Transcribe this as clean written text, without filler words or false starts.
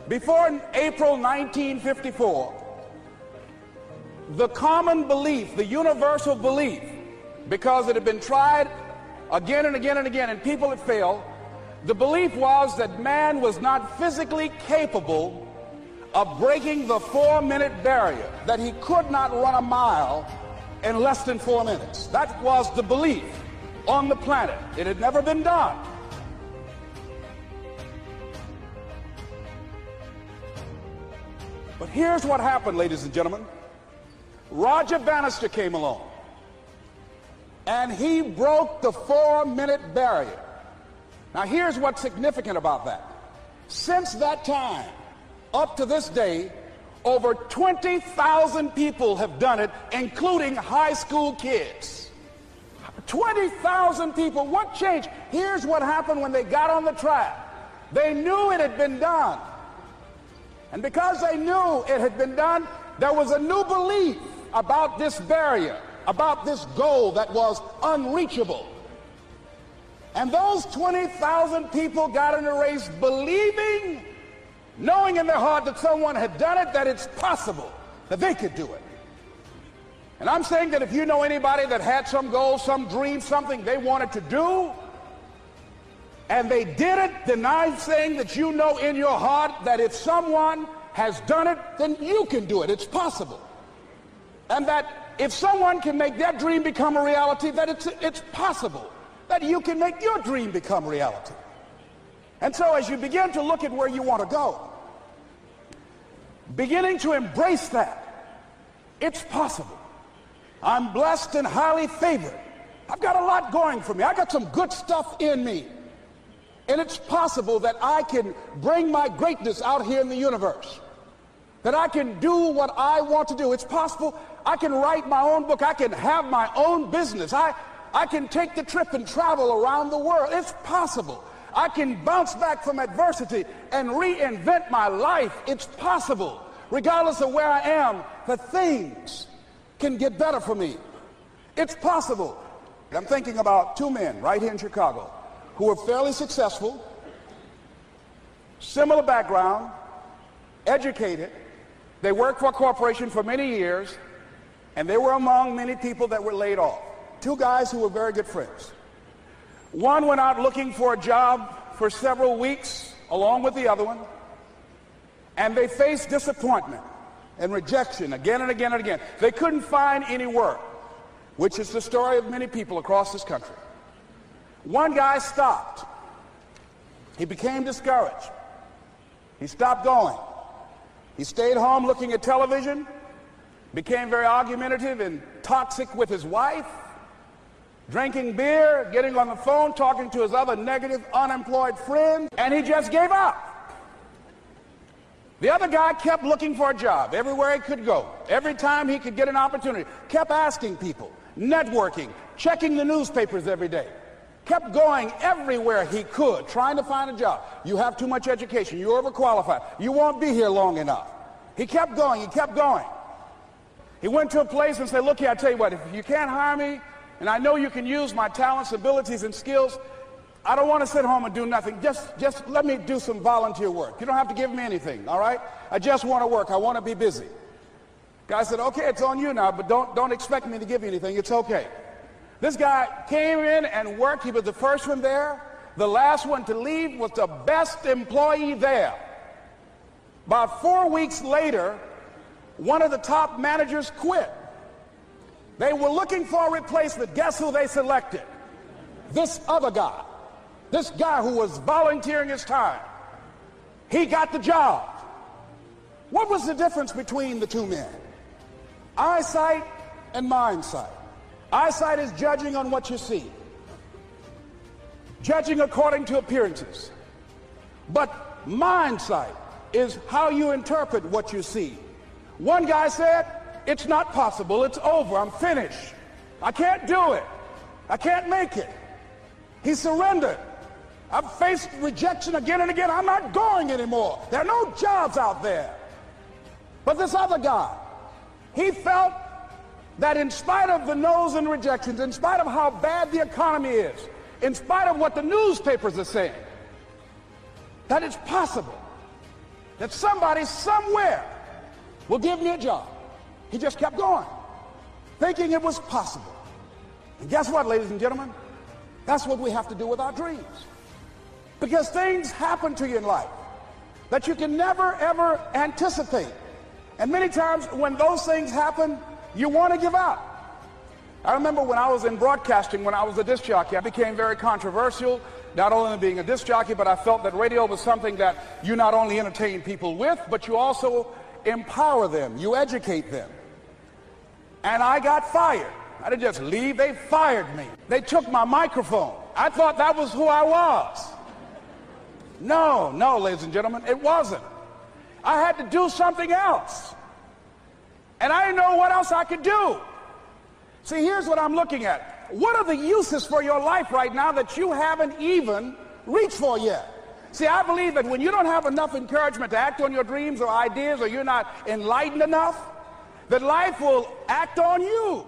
Before April 1954, the common belief, the universal belief, because it had been tried again and again and again and people had failed, the belief was that man was not physically capable of breaking the 4-minute barrier, that he could not run a mile in less than 4 minutes. That was the belief on the planet. It had never been done. But here's what happened, ladies and gentlemen. Roger Bannister came along, and he broke the 4-minute barrier. Now, here's what's significant about that. Since that time, up to this day, over 20,000 people have done it, including high school kids. 20,000 people. What changed? Here's what happened when they got on the track. They knew it had been done. And because they knew it had been done, there was a new belief about this barrier, about this goal that was unreachable. And those 20,000 people got in the race believing, knowing in their heart that someone had done it, that it's possible that they could do it. And I'm saying that if you know anybody that had some goal, some dream, something they wanted to do, and they did it, then I'm saying that you know in your heart that if someone has done it, then you can do it. It's possible. And that if someone can make their dream become a reality, that it's possible that you can make your dream become reality. And so as you begin to look at where you want to go, beginning to embrace that, it's possible. I'm blessed and highly favored. I've got a lot going for me. I got some good stuff in me. And it's possible that I can bring my greatness out here in the universe. That I can do what I want to do. It's possible I can write my own book. I can have my own business. I can take the trip and travel around the world. It's possible. I can bounce back from adversity and reinvent my life. It's possible. Regardless of where I am, that things can get better for me. It's possible. I'm thinking about two men right here in Chicago who were fairly successful, similar background, educated. They worked for a corporation for many years, and they were among many people that were laid off. Two guys who were very good friends. One went out looking for a job for several weeks along with the other one, and they faced disappointment and rejection again and again and again. They couldn't find any work, which is the story of many people across this country. One guy stopped. He became discouraged. He stopped going. He stayed home looking at television, became very argumentative and toxic with his wife, drinking beer, getting on the phone, talking to his other negative, unemployed friends, and he just gave up. The other guy kept looking for a job everywhere he could go. Every time he could get an opportunity, kept asking people, networking, checking the newspapers every day. Kept going everywhere he could, trying to find a job. You have too much education. You're overqualified. You won't be here long enough. He kept going. He kept going. He went to a place and said, look here, I tell you what, if you can't hire me, and I know you can use my talents, abilities, and skills, I don't want to sit home and do nothing. Just let me do some volunteer work. You don't have to give me anything, all right? I just want to work. I want to be busy. Guy said, okay, it's on you now, but don't expect me to give you anything. It's okay. This guy came in and worked. He was the first one there. The last one to leave was the best employee there. About 4 weeks later, one of the top managers quit. They were looking for a replacement. Guess who they selected? This other guy. This guy who was volunteering his time. He got the job. What was the difference between the two men? Eyesight and mindsight. Eyesight is judging on what you see, judging according to appearances. But mindsight is how you interpret what you see. One guy said, it's not possible, it's over, I'm finished. I can't do it. I can't make it. He surrendered. I've faced rejection again and again. I'm not going anymore. There are no jobs out there. But this other guy, he felt that in spite of the no's and rejections, in spite of how bad the economy is, in spite of what the newspapers are saying, that it's possible that somebody somewhere will give me a job. He just kept going, thinking it was possible. And guess what, ladies and gentlemen? That's what we have to do with our dreams. Because things happen to you in life that you can never, ever anticipate. And many times when those things happen, you want to give up. I remember when I was in broadcasting, when I was a disc jockey, I became very controversial, not only being a disc jockey, but I felt that radio was something that you not only entertain people with, but you also empower them, you educate them. And I got fired. I didn't just leave, they fired me. They took my microphone. I thought that was who I was. No, ladies and gentlemen, it wasn't. I had to do something else. And I didn't know what else I could do. See, here's what I'm looking at. What are the uses for your life right now that you haven't even reached for yet? See, I believe that when you don't have enough encouragement to act on your dreams or ideas, or you're not enlightened enough, that life will act on you.